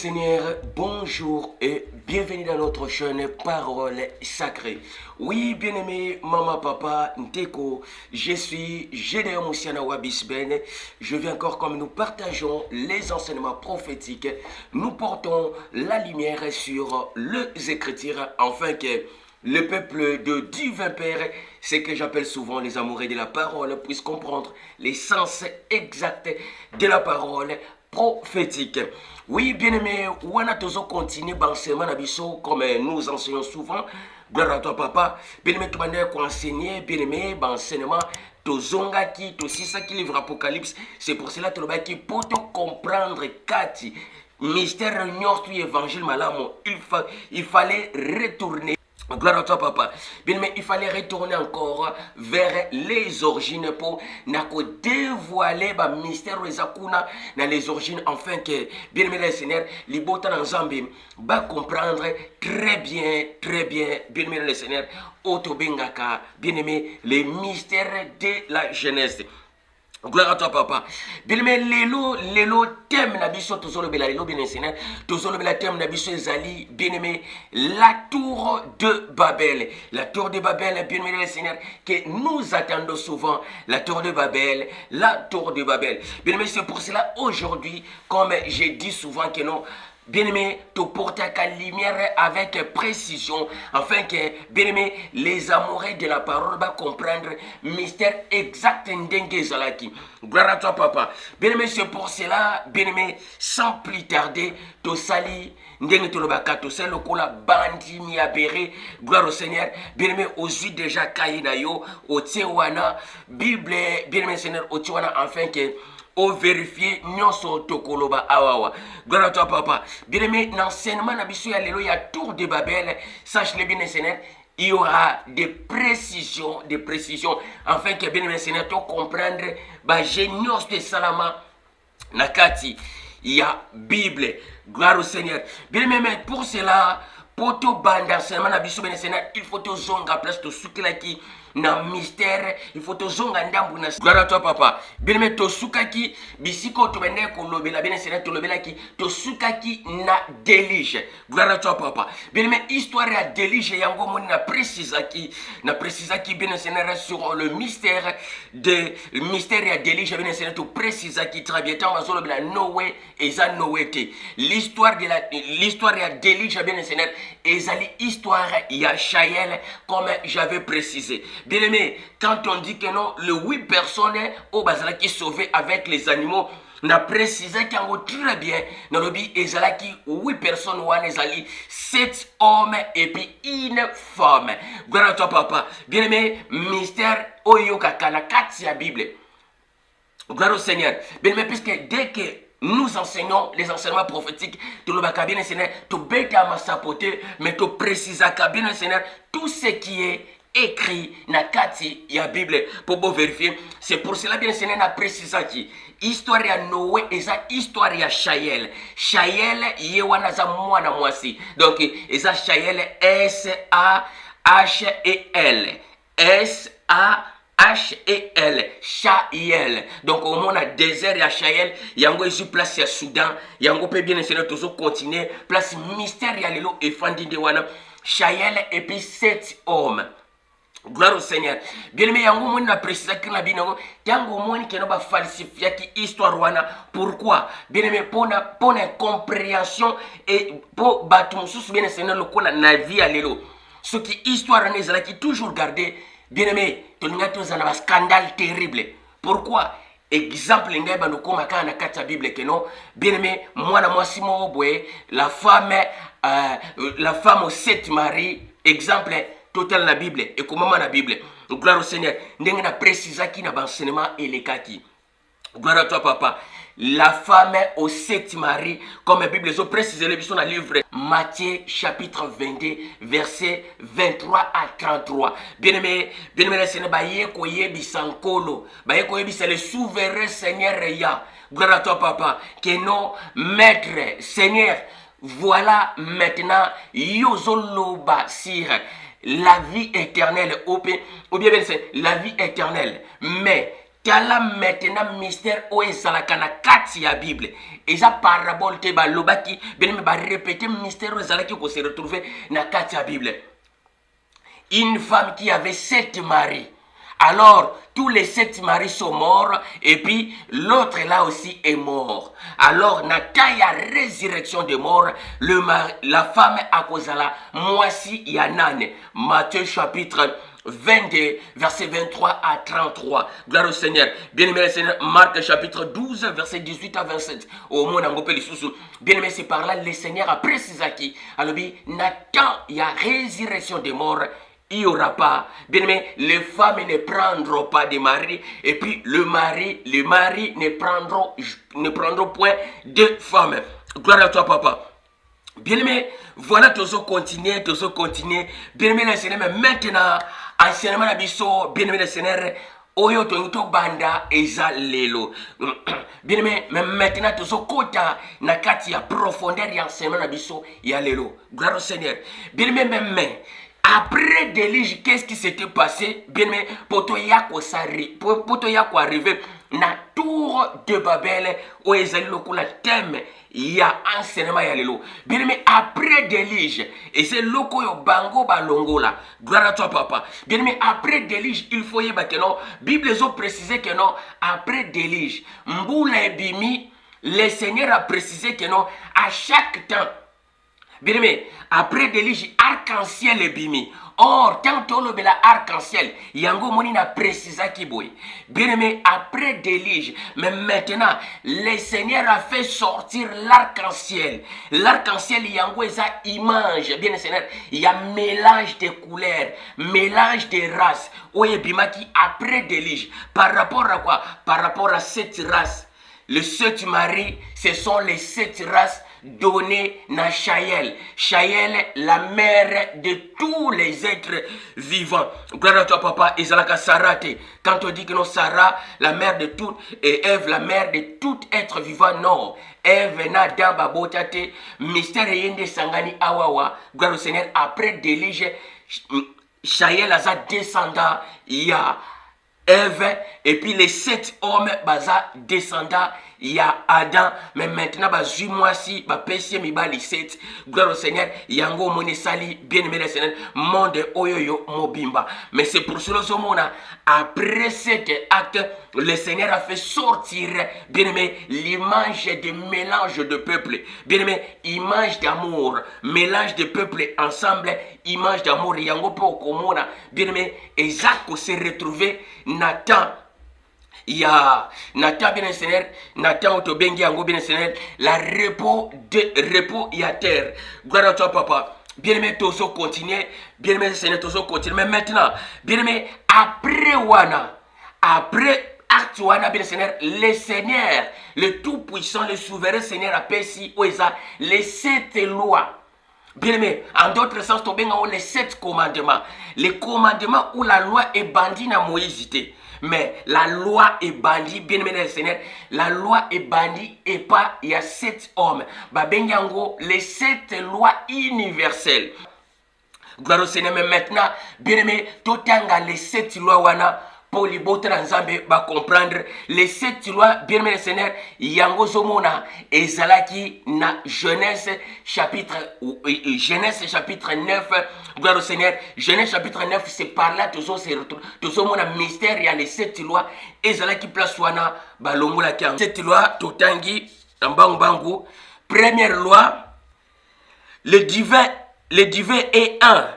Seigneur, bonjour et bienvenue dans notre chaîne Parole Sacrée. Oui, bien-aimé, maman, papa, Nteko, je suis Gédéon Moussiana Wabisben. Je viens encore comme nous partageons les enseignements prophétiques. Nous portons la lumière sur les Écritures afin que le peuple de divin Père, ce que j'appelle souvent les amoureux de la parole, puisse comprendre l'essence exacte de la parole prophétique. Oui, bien-aimé, on a toujours continué l'enseignement comme nous enseignons souvent. Gloire à toi, papa. Bien-aimé, tu m'as enseigné, bien-aimé, l'enseignement. Tozonga qui, tosisa qui livre Apocalypse. C'est pour cela que tu as pour te comprendre, Kati, mystère notre évangile malamo. Il fallait retourner. Gloire à toi, papa. Bien, mais il fallait retourner encore vers les origines pour dévoiler le mystère dans les origines, afin que, bien aimé le Seigneur, les botas dans Zambie, va comprendre très bien, bien aimé le Seigneur, Otobengaka, bien aimé, les mystères de la Genèse. Gloire à toi, papa. Bien aimé, lelo thème na biso tozolo bela lelo bien Seigneur, tozolo bela thème na biso ezali bien aimé la tour de Babel. La tour de Babel, bien aimé le Seigneur, que nous attendons souvent, la tour de Babel, la tour de Babel. Bien aimé, c'est pour cela aujourd'hui, comme j'ai dit souvent que non, bien-aimé, te porter à la lumière avec précision, afin que, bien-aimé, les amoureux de la parole va comprendre le mystère exact d'Engue Zalaki. Gloire à toi, papa. Bien-aimé, c'est pour cela, bien-aimé, sans plus tarder, te sali, Ndenge Tolobaka, te sali, le kola bandi miabere, gloire au Seigneur. Bien-aimé, aux yeux déjà Kainayo, au Tsewana, Bible, bien-aimé, Seigneur, au Tsewana, afin que, au vérifier nyonso tokoloba awawa. Gloire à toi, papa. Bien aimé, l'enseignement nabiso ya lelo ya tour de Babel, sache-le bien, Seigneur, il y aura des précisions, afin que bien aimé, Seigneur, tu comprendre ba génios de Salama nakati, il y a Bible. Gloire au Seigneur. Bien aimé, pour cela, pour tout banda enseignement nabiso bien, Seigneur, il faut te zonga place to sukila ki na mystère, il faut te zonga ndambu na. Gloire à toi, papa. Bien aimé, to sukaki bisiko to bende ko lobela bien Seigneur, to lobela ki to sukaki na délige. Gloire à toi, papa. Bien aimé, histoire ya délige yango moni na précisa ki bien Seigneur sur le mystère ya délige bien Seigneur, to précisa ki très bien tant bazolo bela Noé eza Noé te. L'histoire ya délige bien Seigneur, ezali histoire ya Chaël comme j'avais précisé. Bien aimé, quand on dit que non, les 8 personnes au Bazala qui sauvé avec les animaux, on a précisé qu'il y a très bien, dans le but, il y a 8 personnes, il y a 7 hommes et puis une femme. Gloire à toi, papa. Bien aimé, mystère, Oyo Kakana, 4 la Bible. Gloire au Seigneur. Bien aimé, puisque dès que nous enseignons les enseignements prophétiques, tu le bats bien, Seigneur, tu bêtes à ma sapoter, mais tu précises à bien, Seigneur, tout ce qui est écrit na kati ya Bible pour vérifier. C'est pour cela bien Seigneur na précisé qui histoire ya Noé eza histoire ya Chaël. Chaël yewana za mwana mwasi. Donc eza Chaël S A H E L. S A H-E-L, Chaël. Donc au monde a désert ya Chaël, yango ici place ya Soudan, yango peut bien essayer de toujours continuer, place mystère ya lelo et fandi de wana, Chaël et puis 7 hommes. Gloire au Seigneur. Bien aimé, yango moni na précisé que na binango, yango moni que no ba falsifier qui histoire wana. Pourquoi? Bien aimé, pour na compréhension et pour batum sous bien Seigneur le kola na vie à lelo. Ce qui histoire n'est là qui toujours gardé. Bien aimé, tu as un scandale terrible. Pourquoi? Exemple, la Bible que non. Bien aimé, la femme au 7 maris. Exemple, total la Bible. Et comment la Bible? Gloire au Seigneur. Nous avons précisé qui n'a pas enseignement et les kaki. Gloire à toi, papa. La femme au 7 maris, comme la Bible les précise le dans le livre Matthieu chapitre 22 verset 23 à 33. Bien aimé le Seigneur, c'est le souverain Seigneur ya. Gloire à toi, papa. Que non, maître, Seigneur, voilà maintenant yozoloba sire la vie éternelle ou bien la vie éternelle. Mais Kala maintenant mystère o ezalaka na 4 kati ya Bible. Et ça parabole te ba lobaki, bien ba répéter mystère ezalaki ko se retrouver na kati ya Bible. Une femme qui avait 7 maris. Alors, tous les 7 maris sont morts et puis l'autre là aussi est mort. Alors, il y a résurrection des morts, la femme a causé la moisi yanane. Matthieu chapitre 22, verset 23 à 33. Gloire au Seigneur. Bien-aimé le Seigneur, Marc chapitre 12, verset 18 à 27. Au monde en bien-aimé, c'est par là le Seigneur a précisé qui. Alors, Nathan, il y a résurrection des morts. Il n'y aura pas. Bien aimé, les femmes ne prendront pas de mari. Et puis le mari ne prendront point de femmes. Gloire à toi, papa. Bien aimé, voilà, tous continuer. Bien aimé, le Seigneur, maintenant, enseignement d'abisso, bien aimé, le Seigneur, oyo to banda eza lelo. Bien aimé, maintenant, tous kota na kati ya profondeur ya enseignement d'abisso ya lelo. Gloire au Seigneur. Bien aimé, même. Après déluge, qu'est-ce qui s'était passé? Bien aimé, poto yako arrivé na tour de Babel où ezali lokola thème ya enseignement ya lelo. Bien aimé, après déluge, et c'est loko yo bango balongola. Gloire à toi, papa. Bien aimé, après déluge, il faut y que non. Bible les ont précisé que non. Après déluge, mboula ebimi, le Seigneur a précisé que non. À chaque temps. Bien aimé, après déluge, arc-en-ciel est bimi. Or, tant que le arc-en-ciel, yango moni na précisa qui boy. Bien aimé, après déluge, mais maintenant, le Seigneur a fait sortir l'arc-en-ciel. L'arc-en-ciel, yango est sa image. Bien Seigneur, il y a mélange de couleurs, mélange de races. Oye bimaki après déluge. Par rapport à quoi? Par rapport à cette race. Les 7 maris, ce sont les 7 races donné na Shaël. Shaël, la mère de tous les êtres vivants. Gloire à toi, papa. Ezalaka Sarate. Quand on dit que non, Sarah, la mère de tout, et Ève, la mère de tout être vivant, non. Ève na damba botate, mystère yende sangani awawa. Gloire au Seigneur. Après déluge, Shaël a sa descendant, il y a Ève, et puis les 7 hommes, baza descendants, il y a Adam, mais maintenant, moi si, péché mi bali 7, gloire au Seigneur, yango mone sali, bien-aimé le Seigneur, monde oyoyo mobimba. Mais c'est pour cela que après cet acte, le Seigneur a fait sortir, bien-aimé, l'image de mélange de peuples, bien-aimé, image d'amour, mélange de peuples ensemble, image d'amour, yango po komona, bien-aimé, et Jacques s'est retrouvé, Nathan, il y a Nathan bien Seigneur, Nathan Otobengi Yango bien Seigneur, la repos y a terre. Gloire à toi, papa. Bien aimé, Tozo continuer. Bien aimé, Seigneur, Tozo continuer. Mais maintenant, bien aimé, après Wana, après acte Wana, bien Seigneur, le Seigneur, le Tout-Puissant, le Souverain Seigneur, appelle si Oeza, les 7 lois. Bien aimé, en d'autres sens, les 7 commandements. Les commandements où la loi est bandie à Moïse. Mais la loi est bandie, bien aimé le Seigneur, la loi est bandie et pas, il y a 7 hommes. Babengango, les 7 lois universelles. Gloire au Seigneur, mais maintenant, bien aimé, totanga les 7 lois wana. Pour les beaux transambe va comprendre les 7 lois, bien aimé le Seigneur, yango zomona ezalaki na Genèse chapitre 9, gloire au Seigneur, Genèse chapitre 9, c'est par là toujours mona mystère, il y a les 7 lois, ezalaki place wana balongola kiango. 7 lois totangi bangu. Première loi, le divin est un.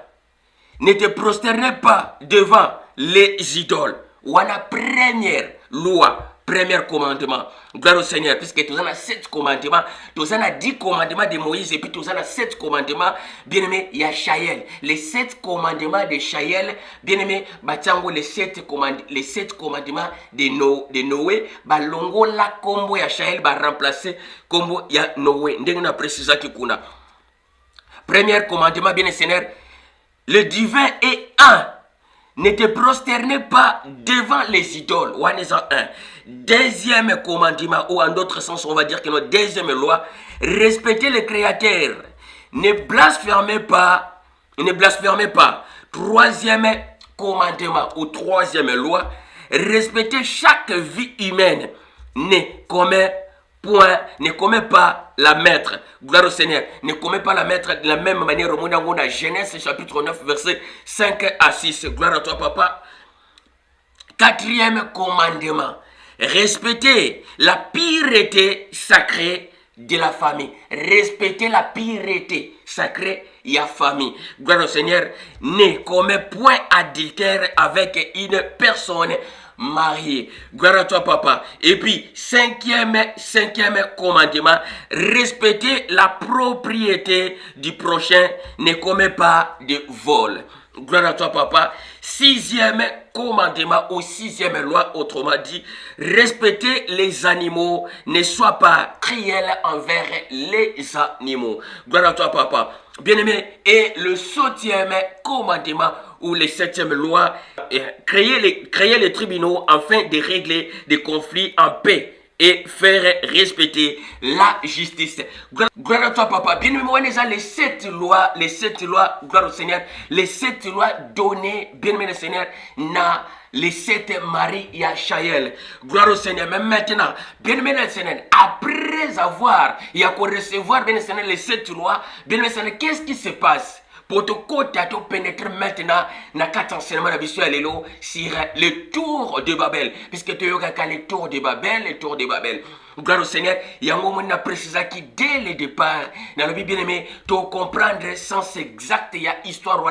Ne te prosternez pas devant les idoles. Wana première loi, premier commandement. Gloire au Seigneur, puisque tu as 7 commandements, tu as 10 commandements de Moïse et puis tu as 7 commandements. Bien aimé, il y a Shaël. Les 7 commandements de Shaël, bien aimé, batango les 7 commandements de Noé, balongo la combo ya Shaël va remplacer combo ya Noé. Ndengna précisa kikuna. Premier commandement, bien Seigneur, le divin est un. Ne te prosternez pas devant les idoles. Un. Deuxième commandement, ou en d'autres sens, on va dire que notre deuxième loi, respectez le Créateur. Ne blasphémez pas. Troisième commandement, ou troisième loi, respectez chaque vie humaine, née comme point, ne commet pas la mettre. Gloire au Seigneur. Ne commet pas la mettre de la même manière. Au monde on a Genèse chapitre 9 verset 5 à 6. Gloire à toi papa. Quatrième commandement. Respecter la pureté sacrée de la famille. Respecter la pureté sacrée de la famille. Gloire au Seigneur. Ne commet point adultère avec une personne marié. Gloire à toi, papa. Et puis, cinquième commandement, respecter la propriété du prochain, ne commet pas de vol. Gloire à toi, papa. Sixième commandement ou sixième loi, autrement dit, respecter les animaux, ne sois pas cruel envers les animaux. Gloire à toi, papa. Bien-aimé, et le septième commandement ou les septième loi, créer les tribunaux afin de régler des conflits en paix et faire respecter la justice. Gloire à toi, papa. Bien-aimé, moi, les sept lois, gloire au Seigneur, les sept lois données, bien-aimé le Seigneur, na les sept maris et Shaël. Gloire au Seigneur. Mais maintenant, bien-aimé le Seigneur, après avoir, il y a qu'on recevoir, bien-aimé le Seigneur, les sept lois, bien-aimé le Seigneur, qu'est-ce qui se passe? Pour te pénétrer maintenant dans quatre enseignements sur le tour de Babel. Puisque tu as le tour de Babel, le tour de Babel. Gloire au Seigneur, il y a un moment précisé qui, dès le départ, dans le Bible bien-aimé, tu comprendre le sens exact, il y a histoire,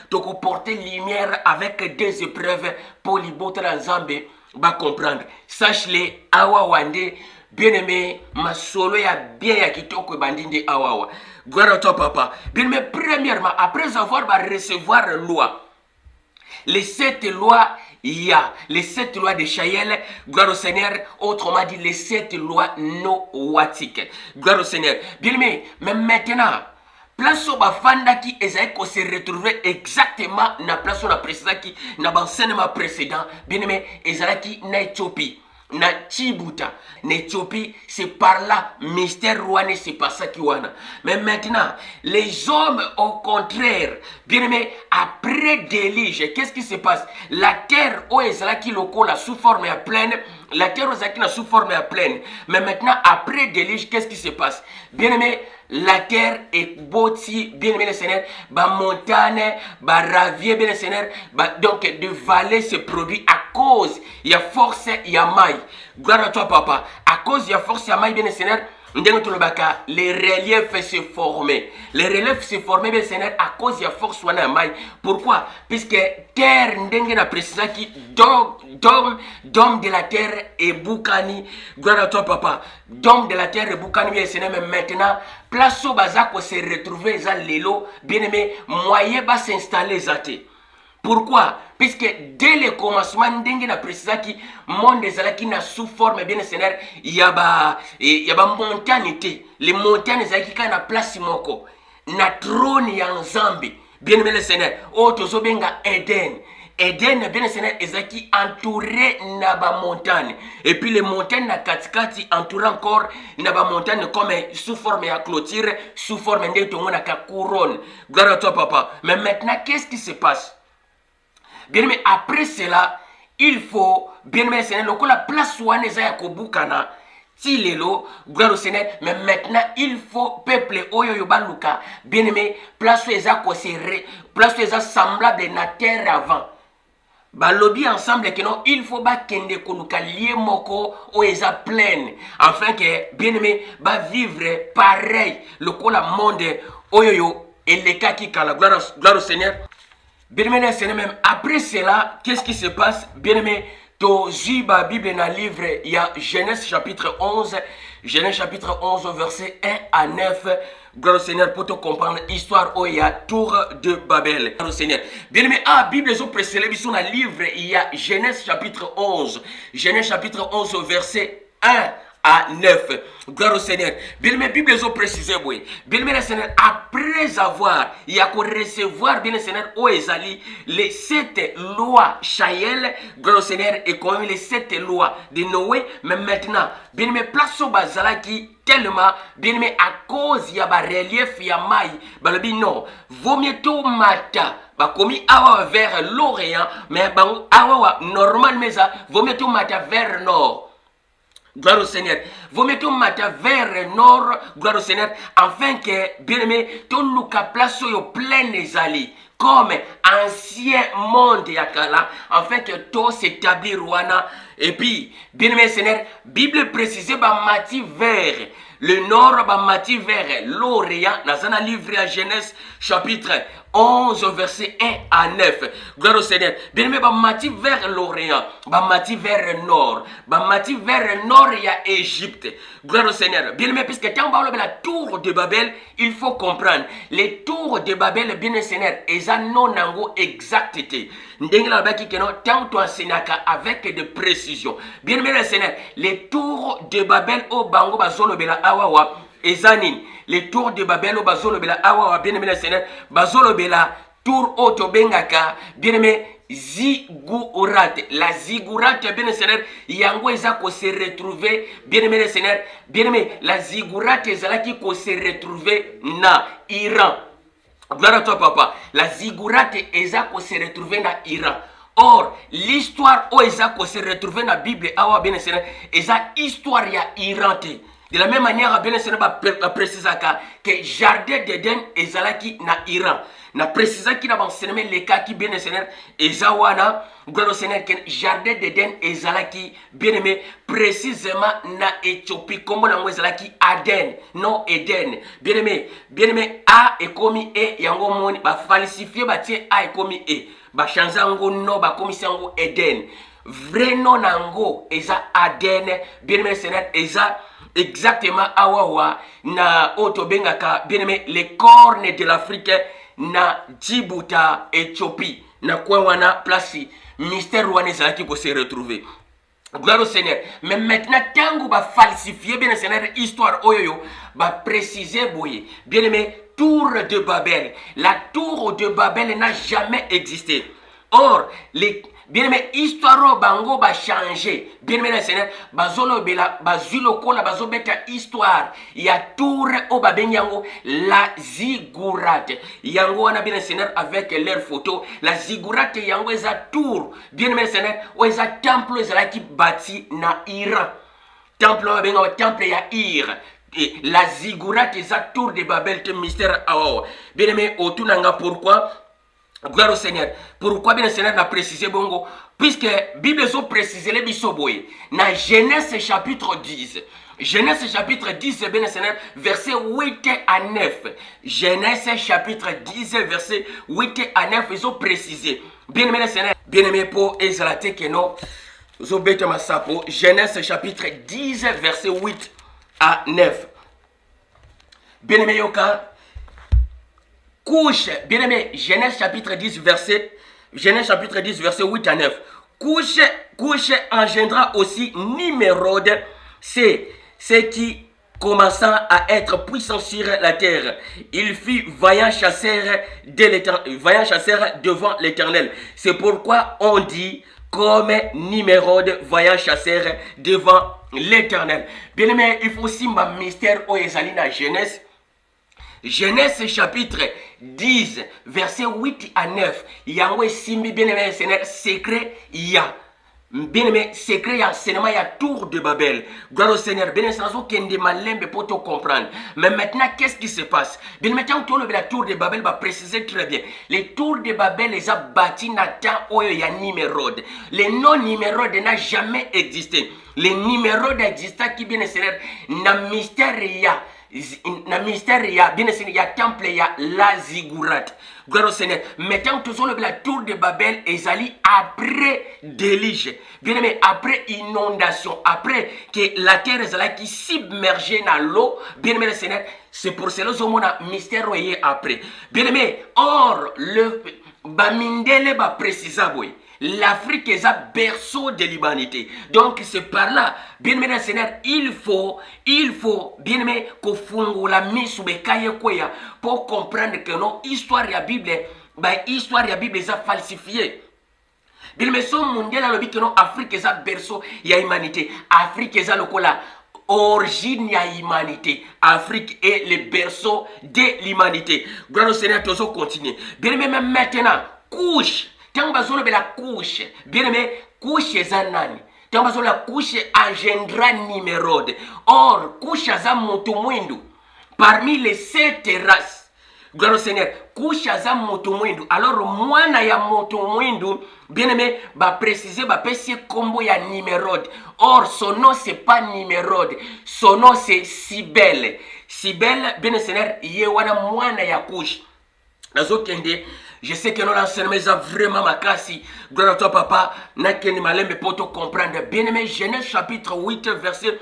tu porter lumière avec des épreuves pour les botter ensemble, va comprendre. Sache-les, awa wande, bien-aimé, ma solo ya bien ya kitoko bandinde awawa. Gloire à toi, papa. Bien, mais premièrement, après avoir recevoir la loi, les sept lois, il y a les sept lois de Shaël, gloire au Seigneur, autrement dit, les sept lois noatiques. Gloire au Seigneur. Bien, mais maintenant, place au bafanda qui est qu'on se retrouver exactement dans la place où on a précédent qui, dans l'enseignement précédent, bien, mais Ezalaki na Éthiopie. Na Tchibuta, na Éthiopie, c'est par là, mystère roi, c'est pas ça qui wana. Mais maintenant, les hommes, au contraire, bien aimé, après déluge, qu'est-ce qui se passe? La terre, où est là qui le colle sous forme à pleine, la terre où est là sous forme à pleine. Mais maintenant, après déluge, qu'est-ce qui se passe? Bien aimé, la terre est bâtie, bien aimé le Seigneur, ba montagne, ba ravier, bien le Seigneur, donc de vallée se produit à cause, il y a force, il y a maille. Gloire à toi, papa. À cause, il y a force, il y a maille, bien le Seigneur. Les reliefs se forment. Les reliefs se forment, bien Seigneur, à cause de la force ou la maille. Pourquoi? Puisque terre n'a précisé qui d'homme de la terre et Boukani. Gloire à toi, papa. D'homme de la terre et Boukani, bien Seigneur, mais maintenant, place au bazar pour se retrouver, ça l'élo, bien aimé, moyen va s'installer, zate. Pourquoi? Puisque dès le commencement, ndenge na précisé qui monde des qui na sous forme bien Seigneur, il y a montagne té. Les montagnes qui na place moko. Na trône ya Nzambe. Bien aimé le Seigneur. Oh tozo benga Eden. Eden bien Seigneur ezaki entouré na ba montagne. Et puis les montagnes na katikati entouré encore na ba montagne comme sous forme ya clôture, sous forme ndenge to mona ka couronne. Gloire à toi papa. Mais maintenant qu'est-ce qui se passe? Bien aimé, après cela, il faut, bien aimé Seigneur, la place où on est à Kobukana, Tilelo, gloire au Seigneur, mais maintenant il faut peuple Oyo Baluka, bien aimé, place où on est place où on est semblable na terre avant. Balobi ensemble que non, il faut ba kende koluka lié moko o eza pleine, afin que bien aimé, ba vivre pareil, le monde Oyo et les cas qui kala, gloire au Seigneur. Bien-aimé, Seigneur, même après cela, qu'est-ce qui se passe? Bien-aimé, dans la Bible, dans le livre, il y a Genèse chapitre 11, Genèse chapitre 11, verset 1 à 9. Gloire au Seigneur, pour te comprendre l'histoire où il y a Tour de Babel. Gloire au Seigneur. Bien-aimé, la Bible, ils ont précédé, dans le livre, il y a Genèse chapitre 11, Genèse chapitre 11, verset 1 à 9. Gloire au Seigneur. Bien mes Bibles ont précisé, oui. Bien le Seigneur, après avoir, il y a qu'on recevoir, bien le Seigneur, au Ezali, les 7 lois Shaël, gloire au Seigneur, et comme les 7 lois de Noé, mais maintenant, bien mes places au bazala qui, tellement, bien mais à cause, il y a un relief, il y a maille, ben le non, vaut mieux tout matin. Bah comme awa vers l'Orient, mais bah awa normal mais ça, vaut mieux tout matin vers nord. Gloire au Seigneur. Vous mettez matin vers le nord, gloire au Seigneur, afin que, bien aimé, tout nous place sur le plein des alliés. Comme ancien monde yakala, afin que tout s'établit Rwanda. Et puis, bien aimé Seigneur, Bible précisée, mati vers le nord, mati vers l'Orient, dans un livre à Genèse, chapitre 11, verset 1 à 9. Gloire au Seigneur. Bien aimé, mati vers l'Orient, mati vers le nord, mati vers le nord, il y a Égypte. Gloire au Seigneur. Bien aimé, puisque quand on parle de la tour de Babel, il faut comprendre. Les tours de Babel, bien aimé Seigneur, ils ont non exactité. Avec de précision. Bien aimé Seigneur, les tours de Babel au Bango Bazolo Bela Awawa, Ezanin, les tours de Babel au Bazolo Bela Awawa, bien aimé Seigneur, Bazolo Bela, tour Oto Bengaka, bien aimé Ziggurat, la Ziggurat, bien aimé Seigneur, Yango Ezako se retrouver, bien aimé Seigneur, bien aimé, la Ziggurat Ezalaki ko se retrouver na Iran. Gloire à toi, papa. La Ziggurat Ezako se retrouver na Iran. Or, l'histoire où Ezako se retrouver dans la Bible, c'est histoire ya Iran. De la même manière, bien sûr, on précise que jardin d'Éden ezalaki na Iran. Na précise qui n'a enseigné les cas qui bien sûr ezawana, gloire au Seigneur, que jardin d'Éden ezalaki bien aimé précisément na Éthiopie comme on ezalaki Aden, non Éden. Bien aimé A est commis E yango moni ba falsifier ba tie A est commis E. Ba chanzango no ba komisango Eden. Vrai nom nango eza Aden, bien aimé Seigneur, eza exactement awawa na otobengaka bien aimé les cornes de l'Afrique na Djibouti, Éthiopie, na kwa wana place mystère wana zalaki pour se retrouver. Gloire au Seigneur. Mais maintenant, tango ba falsifier bien Seigneur histoire oyoyo ba préciser boye. Bien aimé, tour de Babel. La tour de Babel n'a jamais existé. Or, les bien-aimé, histoire bango ba changer. Bien-aimé, Seigneur, bazolo bela, bazulo kola, bazo beta histoire. Il y a tour au baben yango, la Ziggurat. Yango ana bien Seigneur avec leur photo. La Ziggurat yango eza tour. Bien-aimé, Seigneur, ou eza temple eza qui bâti na Iran. Temple benga temple ya Ir. Et la Ziggurat eza tour de Babel, te mystère ao. Bien-aimé, otunanga pourquoi? Gloire au Seigneur. Pourquoi bien le Seigneur n'a précisé bongo? Puisque la Bible a précisé les bisoboye. Dans Genèse chapitre 10. Genèse chapitre 10, bien le Seigneur, verset 8 à 9. Genèse chapitre 10, verset 8 à 9, ils ont précisé. Bien aimé le Seigneur. Bien aimé pour Ezalate que non. Genèse chapitre 10, verset 8 à 9. Bien aimé Yoka. Couche, bien aimé, Genèse chapitre 10, verset 8 à 9. Couche engendra aussi Nimrod, c'est ce qui commençant à être puissant sur la terre. Il fut vaillant chasseur devant l'Éternel. C'est pourquoi on dit comme Nimrod, vaillant chasseur devant l'Éternel. Bien aimé, il faut aussi ma mystère au Ezalina Genèse. Genèse chapitre 10, verset 8 à 9. Yahweh Simi, bien-aimé Seigneur, secret, il y a. Bien-aimé, secret, il y a cinéma, il y a tour de Babel. Gloire au Seigneur, bien-aimé, c'est un des malins pour te comprendre. Mais maintenant, qu'est-ce qui se passe? Bien-aimé, quand on la tour de Babel, va préciser très bien. Les tours de Babel, les a bâtis Nathan, Oyo, il y a Nimrod. Les noms Nimrod n'a jamais existé. Les Nimrod existent qui, bien-aimé Seigneur, n'a mystère, il y a. Na mystère il y a bien sûr il y a temple il y a la Ziggurat. Gloire au Seigneur. Maintenant toujours la tour de Babel ezali après déluge. Bien aimé après inondation, après que la terre ezala qui submergée dans l'eau. Bien aimé le Seigneur, c'est pour cela que mona mystère est après. Bien aimé, or le bamindele ba précisa boy. L'Afrique est un berceau de l'humanité. Donc c'est par là, bien aimé Seigneur, il faut, bien aimé, qu'on fonde la mise sous les cahiers pour comprendre que non, histoire de la Bible, histoire de la Bible est falsifiée. Bien aimé, son mondial a le but que non, Afrique est un berceau, il y a humanité. Afrique est le cola. Origine de l'humanité. Afrique est le berceau de l'humanité. Gloire au Seigneur, toujours continuer. Bien aimé, même maintenant, couche. Tant que la couche, bien aimé, couche est un nani. tant que la couche engendra Nimérode. Or, couche aza moto mwindu parmi les 7 races. Gloire au Seigneur. Couche aza moto mwindu. Alors, mwana ya moto mwindu, bien aimé, va préciser, va pécier combo ya Nimérode. Or, son nom, c'est pas Nimérode. Son nom, c'est Sibel. Sibel, bien Seigneur, yewana mwana ya couche. Nazokende, je sais que nous l'enseignement est vraiment makasi. Gloire à toi, papa. Nakende malembe pour te comprendre. Bien aimé, Genèse chapitre 8, verset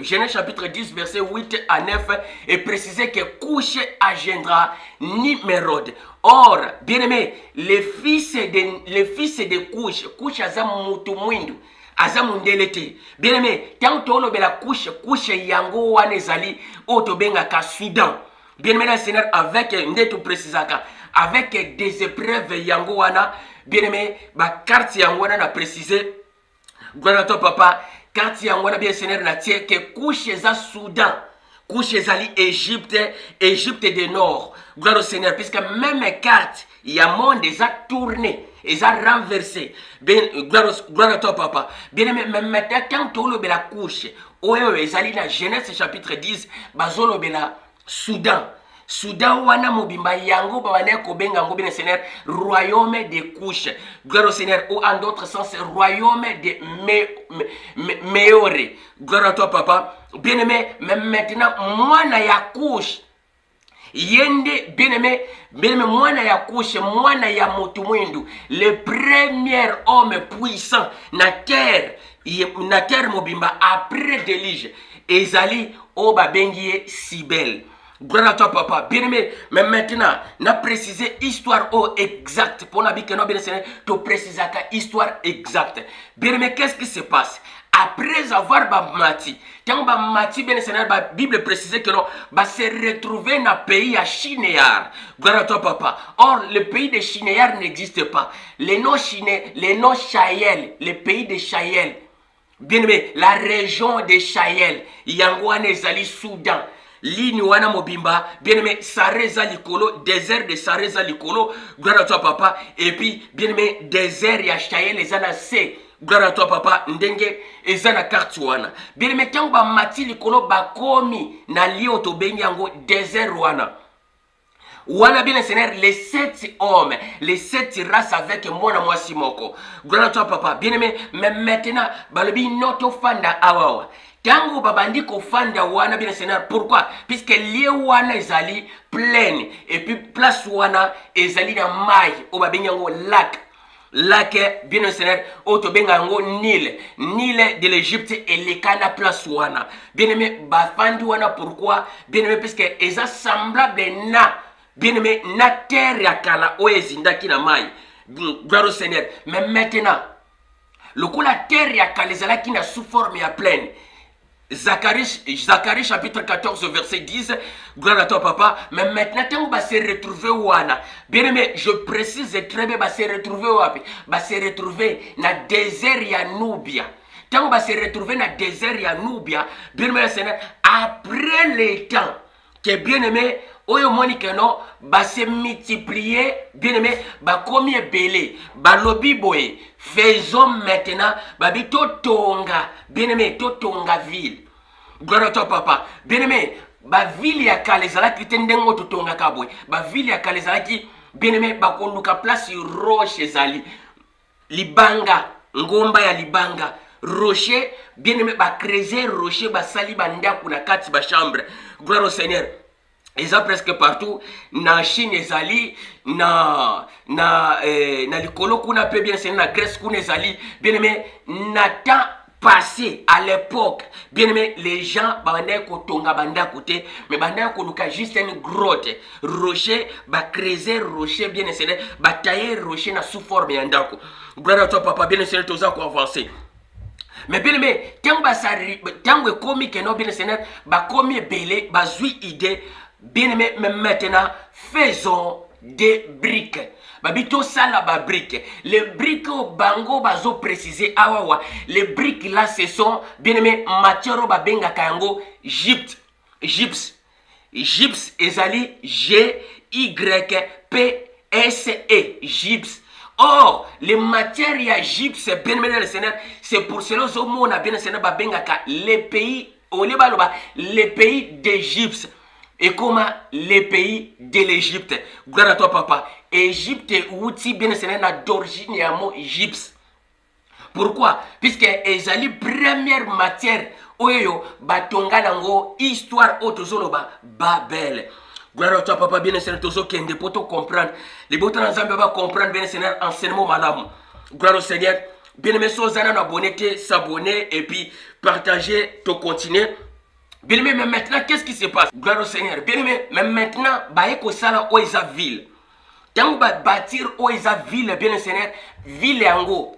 Genèse chapitre 10, verset 8 à 9, et préciser que couche engendra Nimérode. Or, bien aimé, les fils de couche, couche aza mutu mwindu, aza mundelete. Bien aimé, tant que tu la couche yango wane zali, otobenga ka Soudan. Bien aimé, Seigneur, avec ndeto précisaka, avec des épreuves yango wana, bien aimé, ba carte yango wana na préciser. Gloire à toi, papa. Quand il y a un bien Seigneur na tie que couche za Soudan, couche zali Égypte, Égypte du Nord. Gloire au Seigneur, puisque même carte, il y a monde des a tourné, ils a renversé. Bien, gloire à toi, papa. Bien aimé, même maintenant quand tu le la couche, oyo ezali na Genèse chapitre 10, bazolo bela Soudan. Soudan wana mobimba yango babane kobenga ngo bien Seigneur royaume de couches. Gloire au Seigneur, ou en d'autres sens royaume de Méoré. Gloire à toi, papa. Bien aimé, même maintenant mwana ya couche yende bien aimé mwana ya couche, mwana ya motu mwindu, le premier homme puissant na terre mobimba après déluge ezali o babengie Sibel. Gloire à toi, papa. Bien aimé, mais maintenant, n'a précisé histoire exacte. Pour la bien aimé, tu précises la histoire exacte. Bien aimé, qu'est-ce qui se passe? Après avoir bamati, quand bamati, bien aimé, la Bible précise que non, va se retrouver dans le pays à Chinéar. Gloire à toi, papa. Or, le pays de Chinéar n'existe pas. Les noms Chayel, le pays de Chayel. Bien aimé, la région de Chayel, Yangouane Zali, Soudan. Ligne wana mobimba, bien aimé, Sareza Likolo, désert de Sareza Likolo, gloire à toi, papa. Et puis, bien aimé, désert ya Chayel, les ana C, gloire à toi, papa. Ndenge, les ana Kartuana. Bien aimé, quand ba mati Likolo, ba komi, na liyo to benyango, désert wana. Wana bien Seigneur, les 7 hommes, les 7 races avec moi na moi Simoko. Gloire à toi, papa. Bien aimé, mais maintenant, balobi noto fanda awawa. Tango babandi ko fanda wana bien Seigneur. Pourquoi? Puisque lié wana ezali pleine. Et puis place wana ezali na mai. O babenyango lac. Lac bien Seigneur. O to bengango Nil. Nil de l'Égypte et les cana place wana. Bien aimé, bafandi wana pourquoi? Bien aimé, puisque eza semblable na. Bien aimé, na terre ya kala o ezindaki na mai. Gloire au Seigneur. Mais maintenant, le coup la terre ya kala ezalaki na sous forme ya pleine. Zacharie chapitre 14 verset 10. Gloire à toi, papa. Mais maintenant, quand on va se retrouver wana, bien aimé, je précise très bien, va se retrouver wapi? Va se retrouver dans le désert ya Nubia. Quand on va se retrouver dans le désert ya Nubia, bien aimé, après les temps, que bien aimé, oyo moni que non, va se multiplier, bien aimé, va comme belé, va lobi boye. Faisons maintenant, babi totonga, bien aimé, totonga ville. Gloire à toi, papa. Bien aimé, ba ville ya kalezala ki tendengo totonga kabwe. Ba ville ya kalezala ki, bien aimé, ba konduka place roche zali. Libanga, ngomba ya libanga. Rocher, bien aimé, ba creuser rocher, ba sali banda kuna kati ba chambre. Gloire au Seigneur. Et ça presque partout, na Chine ezali, na likolo kuna pe bien c'est na Grèce kuna ezali, bien aimé, na temps passé à l'époque, bien aimé, les gens bandaient kotonga banda côté, mais bandaient konuka juste une grotte, rocher, ba creuser rocher bien aimé, ba tailler rocher na sous forme yandako. Gloire à toi papa, bien aimé, tous à avancer. Mais bien aimé, tant que comique non bien aimé, ba comi belé, ba zui idée. Bien aimé, mais maintenant, faisons des briques. Babito sala ba briques. Les briques au bango bazo précisé awawa. Les briques là, ce sont, bien aimé, matière babenga kango, gypse. Gypse. Gypse ezali G-Y-P-S-E. Gypse. Or, les matières ya gypse, bien aimé dans le Seigneur, c'est pour cela que on a bien le Seigneur, les pays, les pays d'Égypte. Et comment les pays de l'Égypte. Gloire à toi, papa. Égypte, outil bien le Seigneur, d'origine et mot gypse. Pourquoi? Puisque ezali première matière oyo batonga nango histoire autozoloba Babel. Gloire à toi, papa, bien le Seigneur, tozo kende poto comprendre. Les botans ensemble va comprendre bien le Seigneur enseignement malam. Gloire au Seigneur. Bien aimé Sozana, abonner, s'abonner et puis partager, to continuer. Bien aimé, mais maintenant, qu'est-ce qui se passe? Gloire au Seigneur. Bien aimé, mais maintenant, baeko sala oisa ville. Tant ba bâtir oisa ville, bien le Seigneur, ville yango.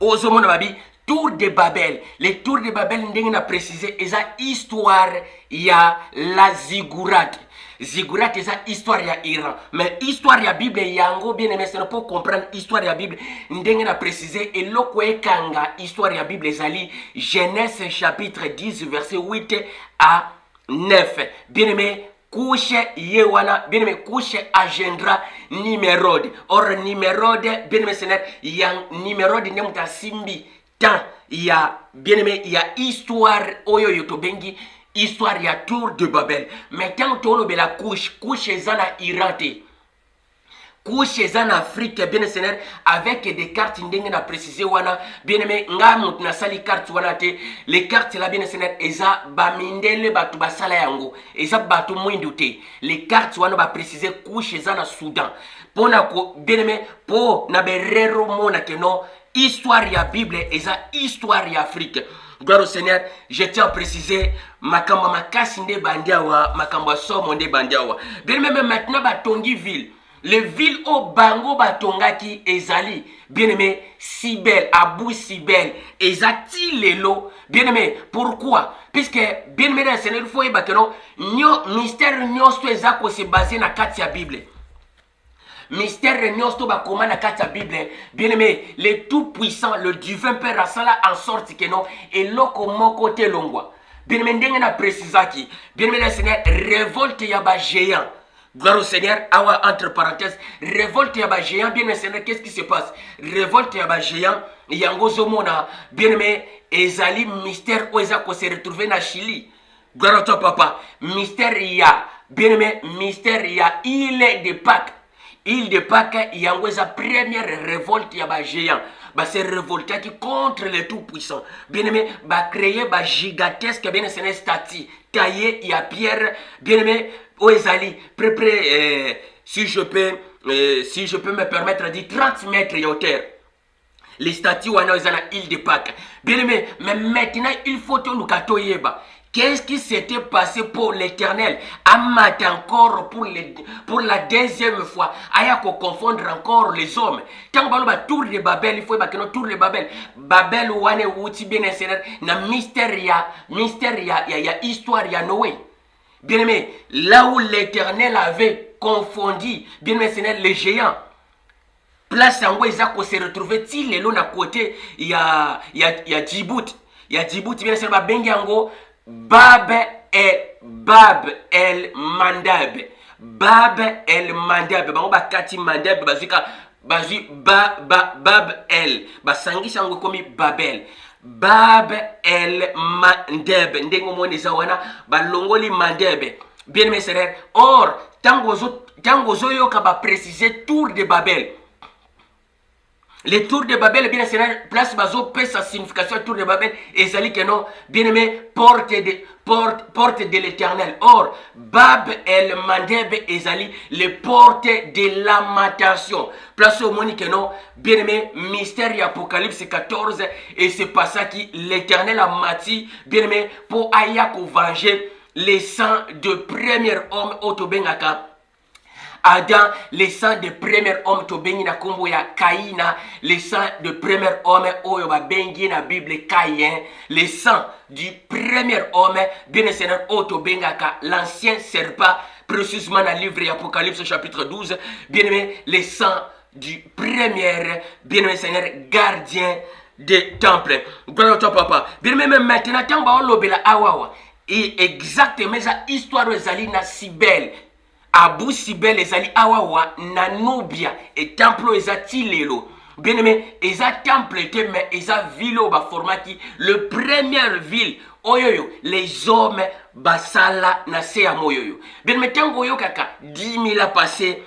Ozomona babi, tour de Babel. Les tours de Babel, ndenge na précisé, eza histoire ya la ziggurat. Ziggurat eza histoire ya Iran. Mais histoire ya Bible yango bien aimé, c'est pour comprendre histoire ya Bible. Ndenge na précisé, et loko ekanga histoire ya Bible ezali Genèse chapitre 10 verset 8 à 9. Bien aimé, couche yewana, bien aimé, couche agendra Nimérode. Or Nimérode, bien aimé Seigneur, yang Nimérode nemuta simbi tant ya bien aimé, il y a histoire oyo yotobengi histoire ya tour de Babel. Mais tant tolo bela couche zana irate. Couche en Afrique, bien Seigneur, avec des cartes ndenge na précisé wana, bien aimé, nga mut na sali carte wana te, les cartes là bien Seigneur, eza ba mindele batu basala yango, eza batu mwindu te. Les cartes wana ba précisé couche na Soudan. Pona ko bien aimé, po na berero mona que non, histoire ya Bible eza histoire ya Afrique. Gloire au Seigneur, je tiens à préciser makamba makasi nde bandiawa, makamba somo nde bandiawa. Bien aimé, maintenant ba tongi ville. Les villes au Bango Batongaki ezali, bien aimé, Sibel, Abou Sibel, ezati lelo, bien aimé, pourquoi? Puisque, bien aimé, Seigneur, il faut y battre, mystère nyosto ezako se basé na kati ya Bible. Mystère nyosto ba koma na kati ya Bible, bien aimé, le tout puissant, le divin Père a cela en sorte que non, et loko moko te longwa. Bien aimé, ndenge na précisaki, bien aimé, Seigneur, révolte yaba géant. Gloire au Seigneur, awa entre parenthèses, révolte yaba géant, bien aimé Seigneur, qu'est-ce qui se passe? Révolte yaba géant, yango zomona, bien aimé, ezali mystère où ezako se retrouver na Chili. Gloire à toi papa, mystère ya, bien aimé, mystère ya, île de Pâques. Île de Pâques, yango eza première révolte yaba géant. Bah c'est révolté qui contre les tout-puissants. Bien aimé, bah créer bah gigantesque, bien aimé, statue, taillé, il y a pierre, bien aimé, Oezali, si je peux me permettre de dire 30 mètres de hauteur. Les statues wana na île de Pâques. Bien aimé, mais maintenant il faut que nous katoyeba. Qu'est-ce qui s'était passé pour l'Éternel? Amat encore pour la deuxième fois. Aya ko confondre encore les hommes. Tant que tour de Babel, il faut que tour de Babel. Babel wane wuti bien Seigneur na mystère ya histoire ya Noé. Bien aimé, là où l'Éternel avait confondu, bien aimé Seigneur, les géants, place en où ils se retrouvaient, il est là à côté, il y a Djibouti. Il y a Djibouti, bien Seigneur, Bengango, Bab el Mandab. Bab el Mandab. Bango ba kati Mandab, bazika, Bab el. Basangi sango komi Babel. Bab el Mandeb, ndengo mone zawana, balongoli Mandeb. Bien aimé frère, or, tango zo yoka ba préciser tour de Babel. Les tours de Babel, bien aimé, place bazo peut sa signification tour de Babel, et zali que non, bien aimé, porte de l'Éternel. Or, Bab el Mandeb ezali, les portes de lamentation. Place au monde que non, bien aimé, mystère et Apocalypse 14, et c'est pas ça qui l'Éternel a mati, bien aimé, pour ayako venger les sangs de premier homme Otobengaka. Adam, les sangs de premier homme to bengi na kombo ya Kaina, les sangs de premier homme oyo ba bengi na Bible Caïn, les sangs du premier homme bien Seigneur oto bengaka l'ancien serpent précisément dans le livre d'Apocalypse chapitre 12, bien aimé les sangs du premier bien aimé Seigneur gardien des temples. Gloire à toi papa. Bien aimé maintenant tant ba lobela awawa et exactement ça histoire ezali na si belle. Abu Sibel ezali awawa na Nubia et temple ezati lelo. Bien aimé, eza temple était mais eza ville au formati le première ville oyoyo les hommes basala na se ya moyoyo. Bien aimé, tango yo kaka 10 000 a passé.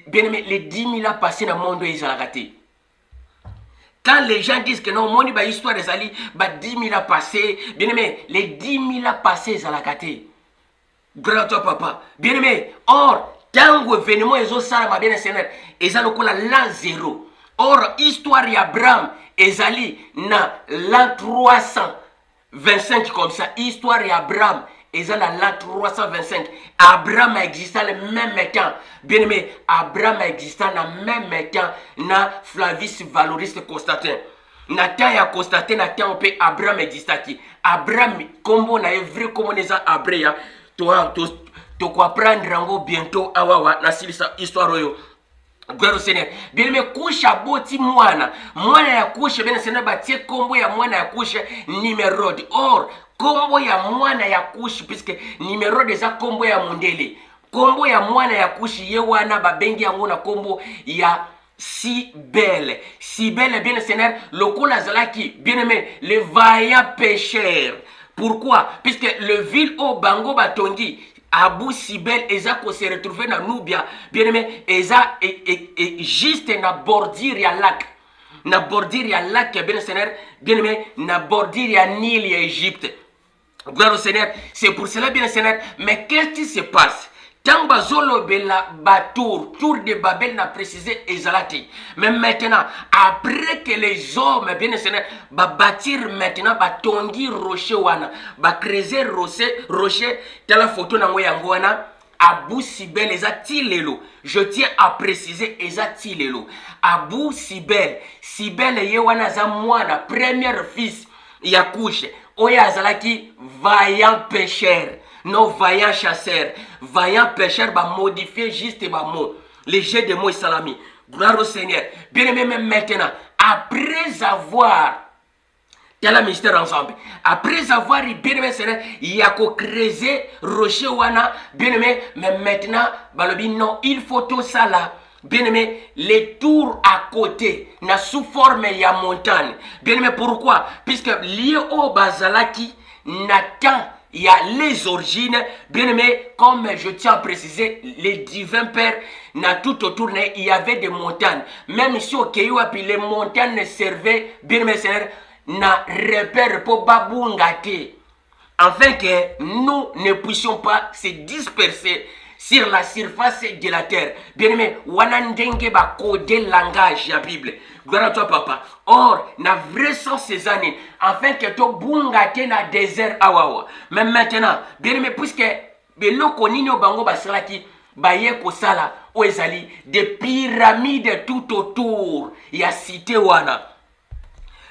Bien aimé, les 10 000 a passé dans le monde ezalakate. Quand les gens disent que non, mon histoire des ali, 10 000 a passé, bien aimé, les 10 000 a passé zalakate. Grand toi papa, bien aimé, or, tango événement ezo sala ma bien seigneur, ezalo kola l'an 0. Or, histoire d'Abraham, ezali na l'an 325 comme ça. Histoire d'Abraham, ezali na l'an 325. Abraham a existé le même temps. Bien aimé, Abraham a existé le même temps na Flavius Valoriste Constantin. Na temps ya Constantin, na temps pe Abraham existaki. Abraham, comme na vrai comme on est Abraham, tu comprendre rango bientôt awawa na silisa histoire oyo. Gloire au Seigneur. Bien aimé, kusha boti mwana. Mwana ya kusha, bien Seigneur, batie kombo ya mwana ya kusha Nimrod. Or, kombo ya mwana ya kusha, puisque Nimrod eza kombo ya mondele. Kombo ya mwana ya kusha, ye wana babengi yango na kombo ya Sibel. Sibel, bien Seigneur, lokola zalaki, bien aimé, le vaillant pécheur. Pourquoi? Puisque le ville au Bango Batongi, Abu Sibel, Eza ko se retrouve dans Nubia, bien aimé, Eza juste na bordure ya lac. Na bordure ya lac, bien Seigneur, bien aimé, na bordure ya Nil et Égypte. Gloire au Seigneur, c'est pour cela, bien Seigneur, mais qu'est-ce qui se passe? Tant bazolo bela batour, tour de Babel n'a précisé Ezalati. Mais maintenant, après que les hommes, bien Seigneur, bâtir maintenant, tongi rocher wana, creuser rocher, dans la photo na ngoyangwana, Abu Sibel ezati lelo. Je tiens à préciser ezati lelo. Abu Sibel, Sibel ye wana za mwana, premier fils Yakouche, oya azalaki vaillant pécheur. Non, vaillant chasseur, vaillant pêcheur, va modifier juste ma mot. Les jets de mots salami. Gloire au Seigneur. Bien aimé, même maintenant, après avoir, il y a la mystère ensemble. Après avoir, bien aimé, Seigneur, il y a qu'au creuser, rocher wana, bien aimé, mais maintenant, balobi, non, il faut tout ça là. Bien aimé, les tours à côté, na sous forme ya montagne. Bien aimé, pourquoi? Puisque lié au Bazalaki, n'attend. Il y a les origines, bien aimé, comme je tiens à préciser, les divins pères, tout autour, il y avait des montagnes. Même si au Kéoua, puis les montagnes servaient, bien aimé, Seigneur, n'a repère pour babungate. Afin que nous ne puissions pas se disperser sur la surface de la terre. Bien aimé, wanandenge ba code langage la Bible. Gloire à toi, papa. Or, na vrai sens ces années, afin que to bungate na désert awawa. Mais maintenant, bien aimé, puisque beloko nini o bango basalaki baye ko sala o ezali des pyramides tout autour ya cité wana.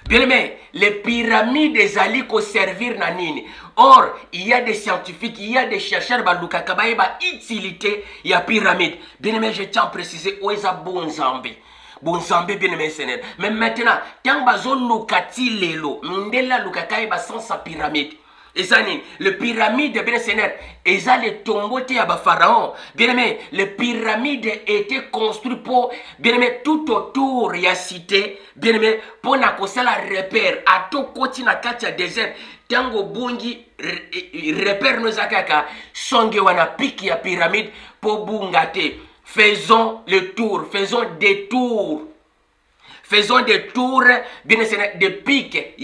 Bien aimé, les pyramides ezali ko servir na nini. Or, il y a des scientifiques, il y a des chercheurs baluka kabaye ba utilité ya pyramide. Bien aimé, je tiens à préciser o eza bon zambi. Bon zambi bien aimé Seigneur. Mais maintenant, tant bazon lukati lelo, ndela lukakai ba sans sa pyramide. Et ça, le pyramide, bien Seigneur, et ça, les tombeaux de pharaon. Bien aimé, les pyramides étaient construites pour, bien aimé, tout autour, il y a cité, bien aimé, pour n'a pas la repère, à tout côté, na katia désert, tango bungi, repère nos akaka, songe wana piki ya pyramide, pour bungate. Faisons le tour, faisons des tours. Faisons des tours, bien Seigneur, des pics.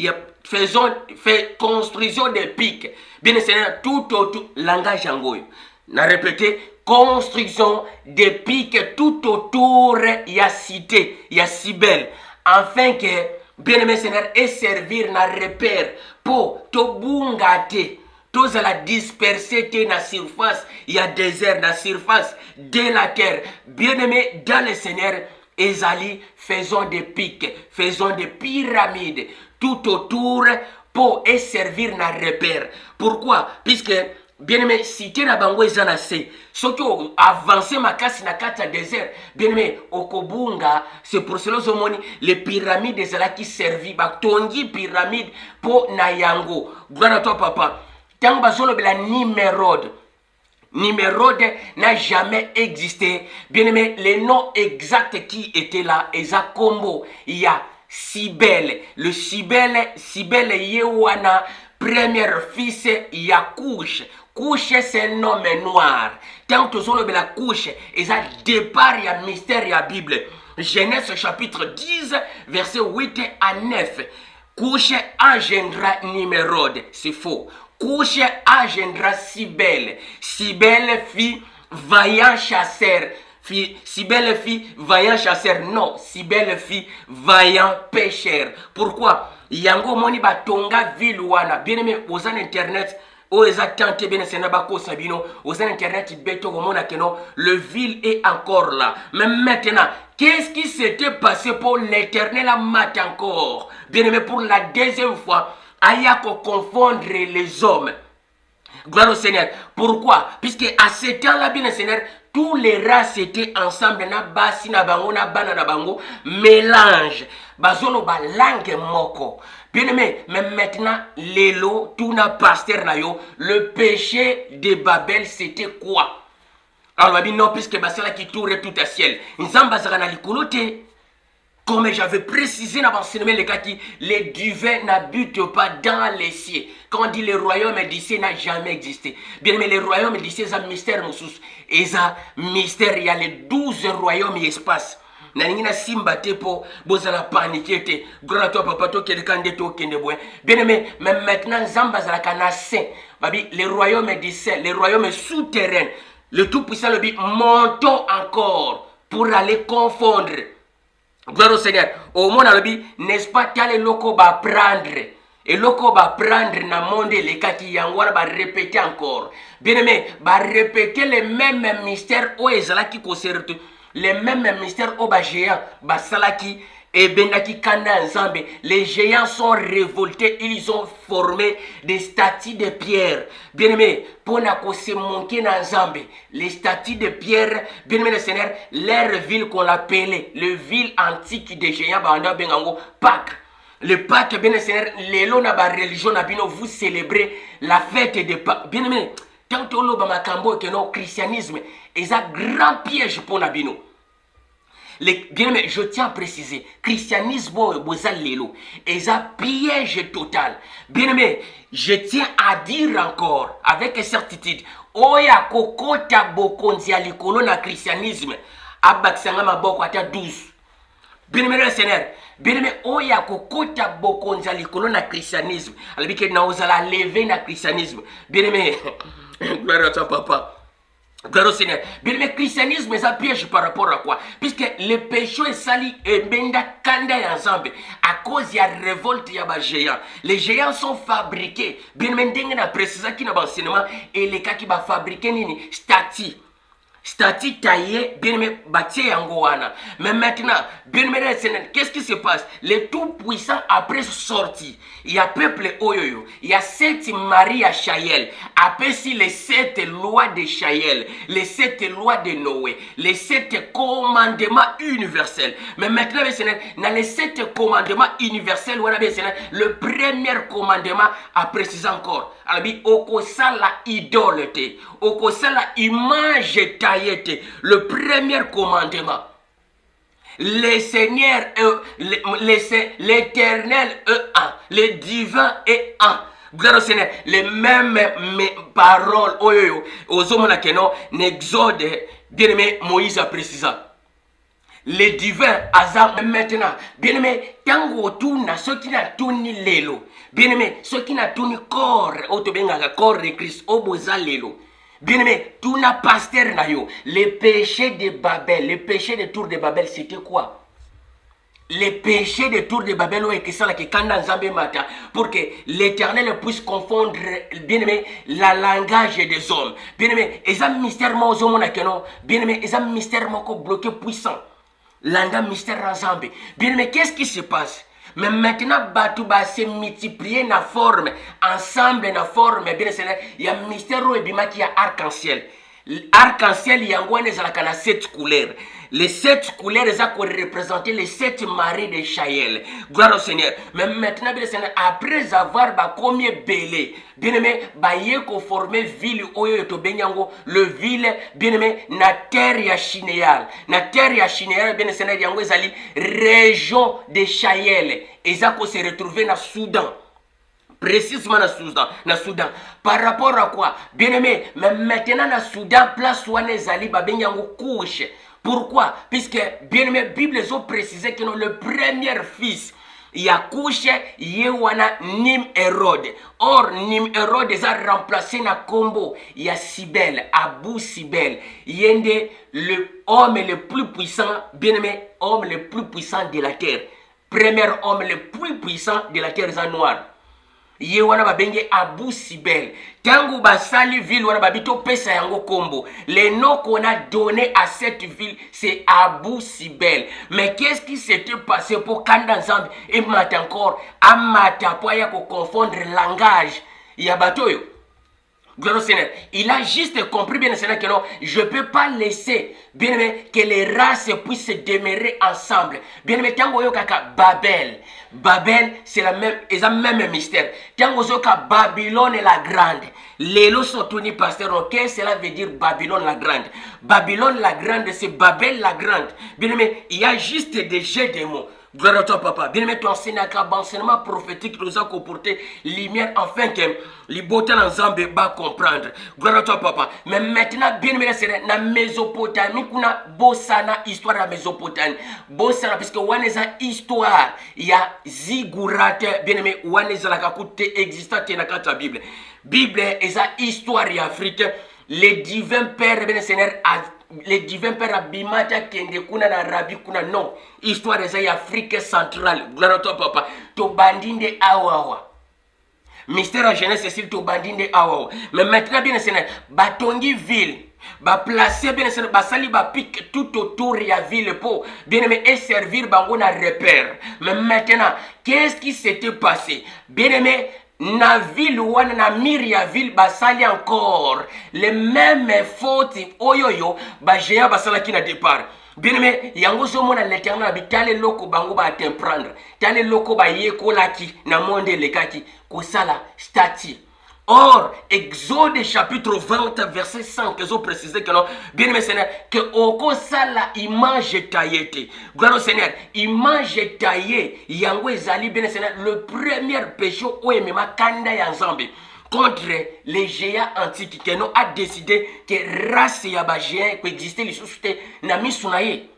Construisons des pics. Bien Seigneur, tout autour, langage angoy. Na répété, construction des pics tout autour, il y a cité, il y a Sibel. Afin que, bien aimé Seigneur, et servir na repère pour to bungate. Tous à la disperser dans la surface, il y a désert dans la surface de la terre. Bien aimé, dans le Seigneur, Ezali, faisons des pics, faisons des pyramides tout autour pour servir na repère. Pourquoi? Puisque, bien aimé, si tu as bango ezanase, surtout avancer ma casse na kata désert, bien aimé, okobunga, c'est pour cela que les pyramides ezala qui servi, tongi pyramide pour na yango. Gloire à toi, papa. Tant bazolo bela Nimrod. Nimérode n'a jamais existé. Bien aimé, les noms exacts qui étaient là, Eza Combo, il y a Sibel, le Sibel Yewana, premier fils, il y a Couche. Couche, c'est un homme noir. Tant que on la couche, et ça départ, il y a mystère, il y a Bible. Genèse chapitre 10, verset 8 à 9. Couche engendra Nimérode, c'est faux. Couche engendra Sibel. Sibel fit vaillant chasseur. Sibel fit vaillant chasseur. Non, Sibel fit vaillant pêcheur. Pourquoi? Yango moni batonga ville wana. Bien aimé, aux internet. Aux attentes bien senabako sabino. Aux internet beto komona keno. Le ville est encore là. Mais maintenant, qu'est-ce qui s'était passé pour l'Éternel à mat encore? Bien aimé, pour la deuxième fois. Aya ko confondre les hommes. Gloire au Seigneur. Pourquoi? Puisque à ce temps-là, bien le Seigneur, tous les races étaient ensemble. Na basi na bango, na bana na bango. Mélange. Bazono ba langue moko. Bien aimé, mais maintenant, l'élo, tout na pasteur na yo, le péché de Babel, c'était quoi? Alors, non, puisque basala qui tourne tout à ciel. Nzamba zara likolote. Comme j'avais précisé dans l'enseignement, les divins n'habitent pas dans les cieux. Quand on dit le royaume des cieux n'a jamais existé. Bien mais les royaumes des cieux, c'est un mystère. Et ça, mystère, il y a les 12 royaumes et espaces. Nanina simba tepo bozala paniqué te gloire à toi papa to kende kande to kende boy bien aimé même maintenant zamba zala kana saint babi les royaumes des cieux les royaumes souterrains le tout puissant le dit montons encore pour aller confondre. Gloire au Seigneur. Au monde n'est-ce pas tel loko va prendre. Et loko va prendre na monde les cas qui yangwana va répéter encore. Bien aimé, va répéter les mêmes mystères au ezala qui concerne les mêmes mystères au ba géant, ba salaki et benaki kana nzambe. Les géants sont révoltés, ils ont formé des statues de pierre. Bien aimé, pour na ko se manquer na nzambe, les statues de pierre, bien aimé le Seigneur, leur ville qu'on l'appelait, le ville antique des géants, banda bengango Pâques. Le Pâques, bien le Seigneur, les lois na ba religion na bino, vous célébrez la fête de Pâques. Bien aimé, tant que l'on ba makambo que non christianisme, est un grand piège pour nabino. Bien aimé, je tiens à préciser, christianisme est un piège total. Bien aimé, je tiens à dire encore avec certitude, oya kokota bokonzi alikolo na christianisme, abaksanga maboko ata 12. Bien aimé le Seigneur, bien aimé, oya kokota bokonzi alikolo na christianisme, alibike na ozala lever na christianisme. Bien aimé, gloire à toi papa. Gloire au Seigneur. Bien, le christianisme est un piège par rapport à quoi? Puisque le péché est sali et benda kanda ensemble. À cause de la révolte, il y a des géants. Les géants sont fabriqués. Bien, mais dengue na précisé qui n'a pas enseignement. Et les cas qui va fabriquer nini? Stati. Stati taillé, bien aimé, bâti yangoana. Mais maintenant, bien aimé, qu'est-ce qui se passe? Les tout-puissants après sorti. Il y a peuple Oyoyo. Il y a 7 maris à Chaël. Après si les 7 lois de Chaël, les 7 lois de Noé, les 7 commandements universels. Mais maintenant, dans les 7 commandements universels, le premier commandement a précisé encore. Alors, okosala idole te, okosala image taillée. Le premier commandement. Le Seigneur, l'Éternel est un, le divin est un. Gloire au Seigneur, les mêmes paroles, aux hommes qui n'ont n'exode, bien aimé, Moïse a précisé. Le divin, Azam, maintenant, bien aimé, tango tuna, ceux qui n'a tout ni l'élo, bien aimé, ceux qui n'a tout ni corps, corps de Christ, oboza l'élo. Bien aimé, tout n'a pasteur na yo. Le péché de Babel, le péché de Tour de Babel, c'était quoi? Le péché de Tour de Babel, pour que l'Éternel puisse confondre, bien aimé, la langage des hommes. Bien aimé, et ça mystère bien aimé, et ça mystère bloqué puissant. L'anga mystère ensemble. Bien aimé, qu'est-ce qui se passe? Mais maintenant, Batou va se multiplier na forme, ensemble na forme. Bien, il y a un mystère qui a arc-en-ciel. arc-en-ciel yango wana ezalaka na 7 couleurs. Les 7 couleurs eza ko représenter les 7 maris de Chaël. Gloire au Seigneur. Mais maintenant bien Seigneur, après avoir bakomi belé, bien aimé, baye ko former ville oyo to benyango, le ville bien aimé na terre ya Shinéal. Na terre ya Shinéal bien Seigneur yango ezali région de Chaël. Eza ko se retrouver na Soudan. Précisément na Soudan. Par rapport à quoi? Bien aimé, mais maintenant na Soudan, place où les ali babenyango couche. Pourquoi? Puisque, bien aimé, Bible a précisé que le premier fils, il y a couché, il y a Nim Hérode. Or, Nim Hérode a remplacé na combo. Il y a Sibel, Abou Sibel. Il y a l'homme le plus puissant, bien aimé, homme le plus puissant de la terre. Premier homme le plus puissant de la terre, c'est noir. Ye wana babenge Abou Sibel. Tango basali ville wana babito pesa yango kombo. Le nom qu'on a donné à cette ville, c'est Abou Sibel. Mais qu'est-ce qui s'était passé pour Kanda Zambi et mat encore amata po ya ko confondre langage ya batoyo? Gloire au Seigneur. Il a juste compris bien Seigneur que non, je ne peux pas laisser bien aimé que les races puissent se demeurer ensemble. Bien aimé, tango yo kaka Babel. Babel, c'est la même mystère. Tango yo kaka Babylone la grande. Lélo Sotoni pasteur, qu'est-ce que cela veut dire Babylone la grande? Babylone la grande, c'est Babel la grande. Bien aimé, il y a juste des jeux de mots. Gloire à toi, papa. Bien aimé, ton enseignement prophétique nous a comporté lumière afin que les beautés dans Zambie va comprendre. Gloire à toi, papa. Mais maintenant, bien aimé, c'est la Mésopotamie, qu'on a bossana histoire de la Mésopotamie. Bossana, parce que on est histoire. Il y a Ziggurat, bien aimé, on est la kakute existante dans la Bible. Bible est la histoire africaine. Les divins pères, bien Seigneur, les divins pères abimata kende kuna na rabi kuna non. Histoire des Afrique centrale. Gloire à toi, papa. To bandinde awawa. Mystère en Genèse, c'est to bandinde awawa. Mais maintenant, bien Seigneur, batongi ville. Ba placer bien Seigneur, ba sali ba pique tout autour de la ville pour bien aimé et servir bango na repère. Mais maintenant, qu'est-ce qui s'était passé? Bien aimé, na ville wana na miria ville basali encore les mêmes fautes oyoyo ba géant basala ki na départ. Bien aimé, yango so mona l'éternel na bitale loko bango ba te prendre. Tale loko ba yekola ki na monde lekaki ko sala stati. Or, Exode chapitre 20, verset 5, ils ont précisé que non, bien aimé Seigneur, que oko sala image taillée. Gloire au Seigneur, image taillée, yango ezali bien Seigneur, le premier péché où emema kanda ya Nzambe contre les géants antiques, que nous a décidé que race ya ba géant peut exister les sociétés na misunaye.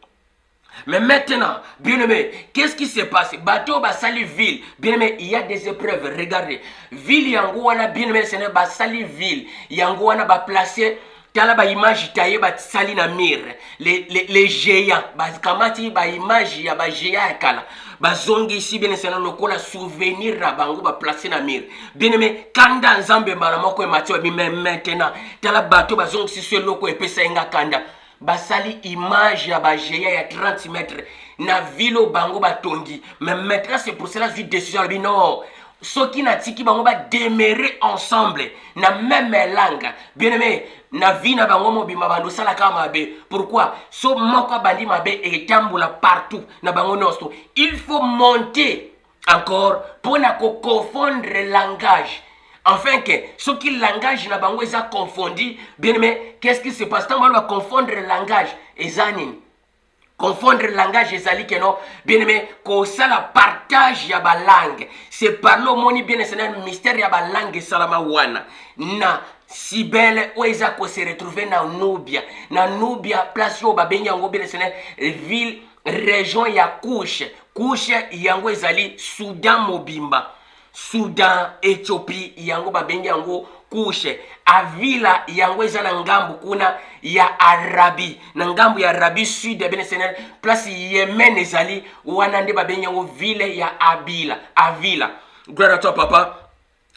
Mais maintenant, bien aimé, qu'est-ce qui s'est passé? Bateau basali ville. Bien aimé, il y a des épreuves. Regardez. Ville yangoana, bien aimé, c'est basali ville. Yangoana ba placer. Tala ba image taillé ba sali na mir. Les géants. Ba kamati ba image ya ba géant kala. Ba zongi ici bien c'est lokola souvenir na bango ba placer na mir. Bien aimé, kanda nzambe maramoko e matio mais maintenant. Tala bateau ba zongi si loko e pesa inga kanda. Basali image ya bagéa ya 30 mètres na vilo bango batongi. Mais maintenant c'est pour cela que je décision non. Ceux qui n'a tiki bango ba demeurer ensemble na même langue. Bien aimé, na vie na bango mobima bando sala kama be. Pourquoi? So moko bandi mabe et tambula partout na bango nosto. Il faut monter encore pour na ko confondre langage. Enfin que ce qui langage na bango est confondu, bien aimé, qu'est-ce qui se passe? Tant qu'on va confondre le langage, ezanin. Confondre le langage ezali que non, bien aimé, que ça la partage ya ba langue. C'est par le moni bien c'est un mystère ya ba langue salama wana. Na Sibel oeza ko se retrouver na Nubia. Na Nubia place yo ba benyango bien c'est ville région ya couche. Couche yango ezali Soudan mobimba. Soudan, Éthiopie, yango babengi yango couche. Avila yango eza na ngambu kuna ya Arabi. Na ngambu ya Arabi sud ya Benesenel. Place Yemen ezali wana nde babengi yango ville ya Avila. Gloire à toi papa.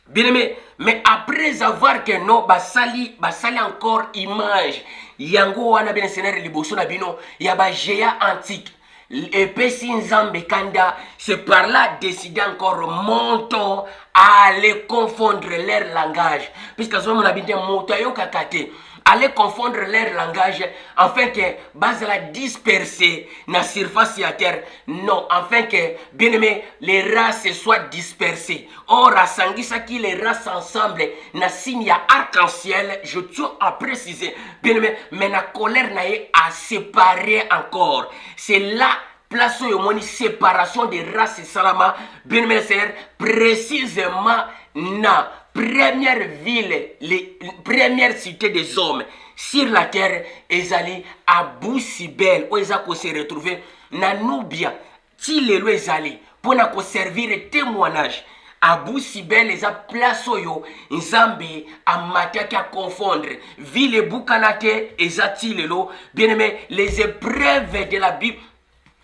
Bien aimé, mais après avoir que non basali encore image yango wana Benesenel liboso na bino ya ba géant antique. Et Pessi Nzambe Kanda, c'est par là décider encore montons à aller confondre leur langage. Puisque ce moment habité moto yo kakate. aller confondre leur langage afin que base la disperser na surface à terre. Non, afin que, bien aimé, les races soient dispersées. Or, à Sangisa qui les races ensemble, na signe arc-en-ciel, je tiens à préciser, bien aimé, mais la colère n'a à séparer encore. C'est là place où il y a une séparation des races salama, bien aimé, Seigneur, précisément na première ville, les première cité des hommes sur la terre, ezali Abu Sibel, où ils ont se retrouvé na Nubia, ti lelo ezali pour na servir témoignage. Abu Sibel les a place yo nzambe amataki a confondre ville bukanate ezati lelo, bien aimé, les épreuves de la Bible,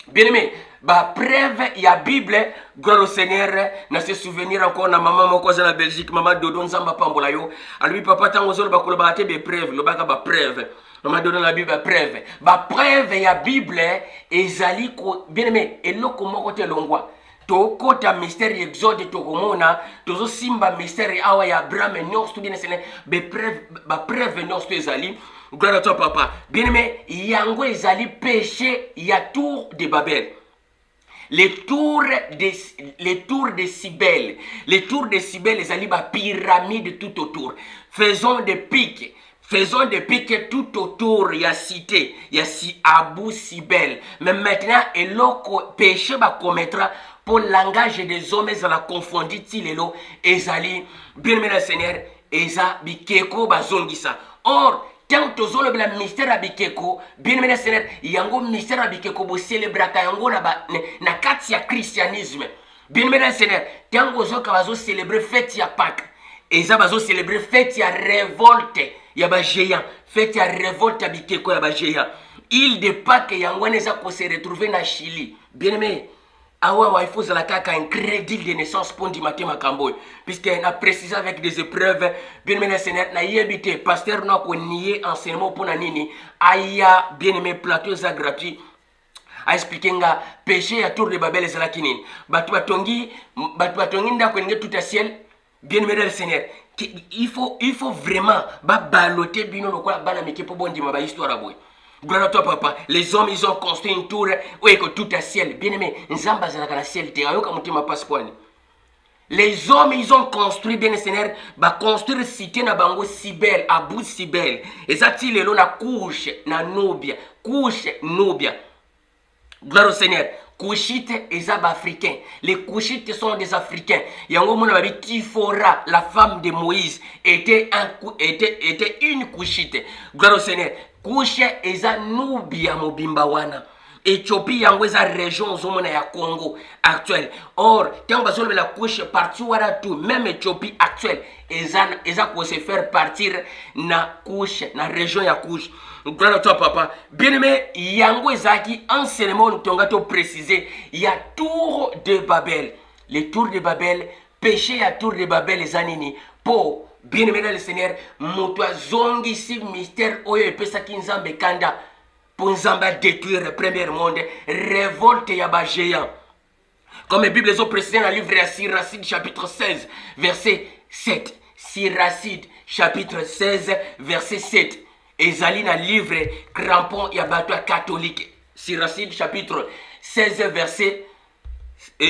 bien aimé, ba preuve ya Bible, gloire au Seigneur. Na se souvenir encore na maman moko za na Belgique, maman Dodo nzamba pambola yo. Alui papa tango zolo bakolo ba te be preuve, lo baka ba preuve. Maman Dodo na Bible ba preuve. Ba preuve ya Bible ezali ko bien aimé, eloko moko te longwa. To kota mystère exode to komona, tozo simba mystère awa ya Abraham nyos to bien sene be preuve ba preuve nyos to ezali. Gloire à toi papa. Bien aimé, yango ezali péché ya tour de Babel. Les tours de Cybèle. Les tours de Cybèle, les alibas pyramides tout autour. Faisons des pics. Faisons des pics tout autour. Il y a cité. Il y a si Abu Sibel. Mais maintenant, et le péché va commettre pour le langage des hommes, ils ont confondu Tilelo. Ils allaient, bien aimé le Seigneur, ils ont bikeko bazongisa. Or, tant que le mystère abikeko, bien aimé le Seigneur, yango mystère abikeko bo célébrata yango na katia christianisme. Bien aimé le Seigneur, tant que bazo célébrer fête ya Pâques, et ça bazo célébrer fête ya révolte ya ba géant, fête ya révolte abikeko ya ba géant. Il de Pâques yango neza ko se retrouver na Chili. Bien aimé, il faut un crédit de naissance pour dire Makambo. Puisqu'elle a précisé avec des épreuves, bien aimé le Seigneur, n'a habité, pasteur n'a pas nié enseignement pour Nanini, aya bien aimé plateau za gratuit, a expliqué nga péché à tour de Babel et Zalakinin. Batuatongi nda kwenye tout à ciel, bien aimé le Seigneur. Il faut vraiment baloter bino lokola bana meke pour bon dire ma histoire boy. Gloire à toi, papa. Les hommes, ils ont construit une tour. Oui, que tout est ciel. Bien aimé, Nzamba Zalakana ciel. Les hommes, ils ont construit, bien Seigneur, construire cité na bango Sibel, Abu Sibel. Et ça, il est là, na couche, na Nubia. Couche, Nubia. Gloire au Seigneur. Couchites et africains. Les Couchites sont des Africains. Yango mona babi Tifora, la femme de Moïse, était une Couchite. Gloire au Seigneur. Couche eza Nubia mobimba wana. Éthiopie yango eza région zomona ya Congo actuelle. Or, tant bazolo la couche partout wala tout, même Éthiopie actuelle eza ko se faire partir na couche, na région ya couche. Gloire à toi papa. Bien aimé, yango ezaki enseignement tongato préciser, il y a tour de Babel. Les tours de Babel, péché à tour de Babel ezanini po bien aimé le Seigneur, moto zongi si mystère oyo epesaki nzambe kanda pour nzambe détruire le premier monde, révolte ya ba géant. Comme la Bible les a précisé dans le livre de Siracide chapitre 16 verset 7. Siracide chapitre 16 verset 7. Ezali na livre crampon ya bato catholique. Siracide chapitre 16 verset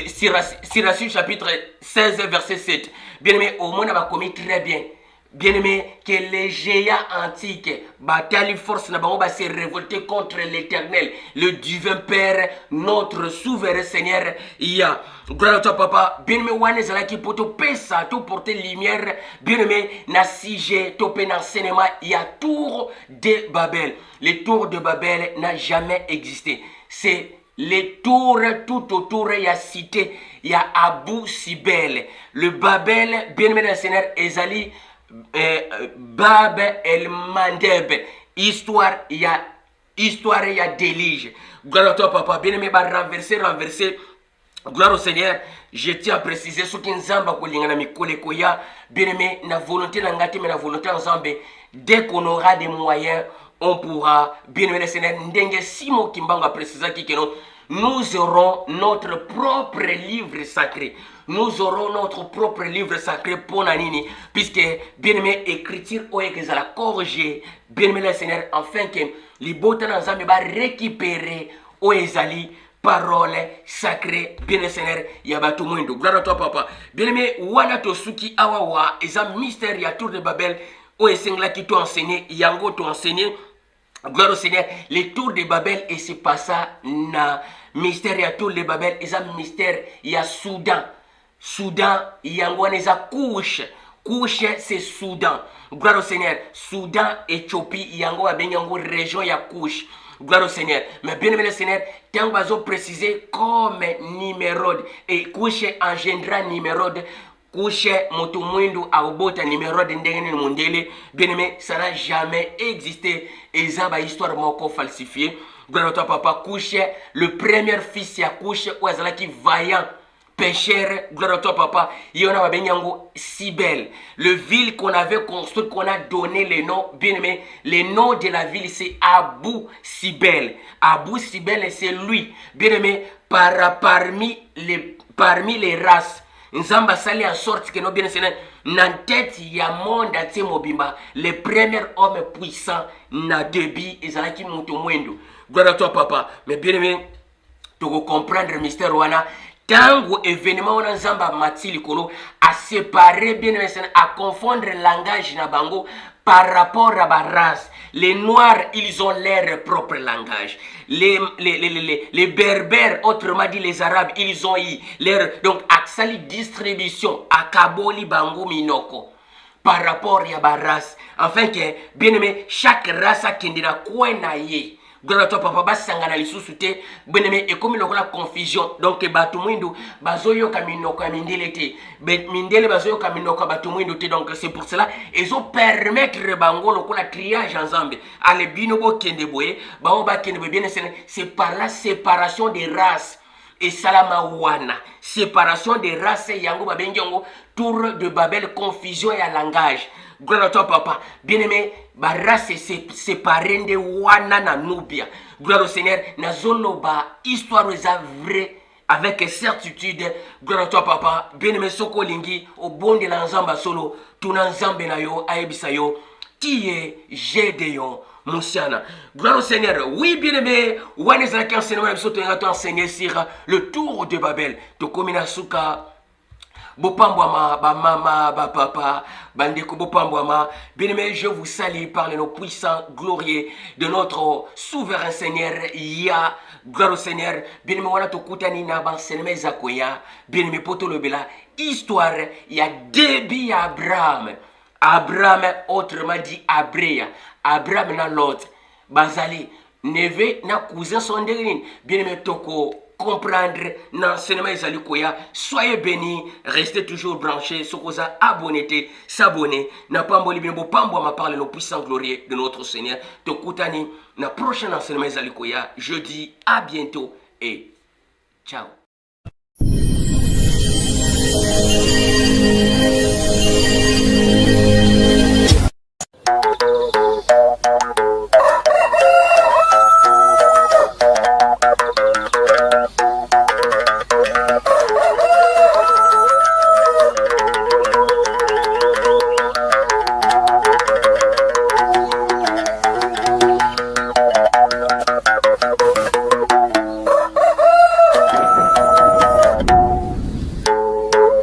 Siracide chapitre 16 verset 7. Bien aimé, au monde a commis très bien. Bien aimé, que les géants antiques, bataille force n'a pas se révolter contre l'Éternel, le divin Père, notre souverain Seigneur. Il y a, gloire à toi papa, bien aimé, wane zalaki pour te pesa, te porter lumière, bien aimé, na sige, te pe cinéma, il y a tour de Babel. Les tours de Babel n'a jamais existé. C'est les tours tout autour, il y a cité, il y a Abu Sibel. Le Babel, bien aimé, le Seigneur, Ezali, Bab el Mandeb. Histoire, il y a délige. Gloire à toi, papa. Bien aimé, renverser. Gloire au Seigneur. Je tiens à préciser ce qui nous a bien aimé, la volonté d'engagement, mais la volonté ensemble. Dès qu'on aura des moyens, on pourra, bien aimé le Seigneur, ndenge simo kimbanga préciser qui que non. nous aurons notre propre livre sacré. Nous aurons notre propre livre sacré pour Nanini, puisque bien aimé écriture ou que ça la corriger, bien aimé le Seigneur, afin que les bottes dans va récupérer ou ezali parole sacrée, bien aimé Seigneur, yabatu mundo. Gloire à toi papa. Bien aimé wana tosuki awawa, eza mystère ya tour de Babel, ou esengla qui t'a enseigné, yango t'a enseigné. Gloire au Seigneur, les tours de Babel et se passa na mystère ya tour de Babel, eza mystère ya Soudan. Soudan, yangwane za couche. Couche, c'est Soudan. Gloire au Seigneur. Soudan, Éthiopie, yango abenyango région ya couche. Gloire au Seigneur. Mais bien aimé le Seigneur, tant que vous précisé comme Nimérode. Et couche engendra Nimérode. Couche motumwindu aobota Nimérode ndengene mondele. Bien aimé, ça n'a jamais existé. Et ça va histoire moko falsifiée. Gloire à toi papa. Couche, le premier fils ya couche, ou qui vaillant. Pécheur, gloire à toi papa, Yona Babenyango Sibel. Le ville qu'on avait construit, qu'on a donné le nom, bien aimé, le nom de la ville c'est Abou Sibel. Abou Sibel c'est lui, bien aimé, parmi les races. Nzamba sali en sorte que nos bien aimés, nan tête ya monde à Mobimba, le premier homme puissant na débit, Ezalaki Mutumwendo. Gloire à toi papa, mais bien aimé, tu comprendre le mystère wana. Tango événement on nzamba matili kolo à séparer bien à confondre le langage na bango par rapport à la race. Les noirs, ils ont leur propre langage. Les berbères, autrement dit les arabes, ils ont eu leur donc axali distribution à Kaboli bango minoko par rapport à la race. Afin que bien aimé chaque race a kendira quoi na ye. Gloire à toi papa basangana lisusu te beneme et comme la confusion donc batu mwindu bazoyo kaminoko mindele te mindele bazoyo kaminoko batu mwindu te donc c'est pour cela ils ont permettre bango lokola triage ensemble ale bino bo kende boye ba ba kende bien c'est par la séparation des races et salama wana séparation des races yango babenjongo tour de Babel confusion et langage. Gloire à toi papa. Bien-aimé, ma race est séparée de wana na nubia. Gloire au Seigneur, na zolo ba histoire vraie avec certitude. Gloire à toi papa. Bien-aimé soko lingi au bon de l'ensemble solo. Tout l'ensemble na yo aebisa yo. Qui est Gédéon Moussiana. Gloire au Seigneur. Oui, bien-aimé, wana zaki enseignement to enseigner sur le tour de Babel. To komina suka Bopambouama, ba mama, ba papa, bandeko Bopambouama. Bien-aimé, je vous salue par le nom puissant, glorieux de notre souverain Seigneur, Ya. Gloire au Seigneur. Bien-aimé, wana tokutani na banseneme zakoya. Bien-aimé, poto lobela. Histoire, il y a débit Abraham. Abraham, autrement dit Abrea. Abraham na l'autre. Bazali, neve na cousin son derine. Bien-aimé, toko comprendre l'enseignement Ezalikoya. Soyez bénis, restez toujours branchés, sokoza abonnez, s'abonner. N'a pas mboli bien pambo ma parle le puissant glorieux de notre Seigneur. Tokutani na prochain enseignement Ezalikoya. Je dis à bientôt et ciao.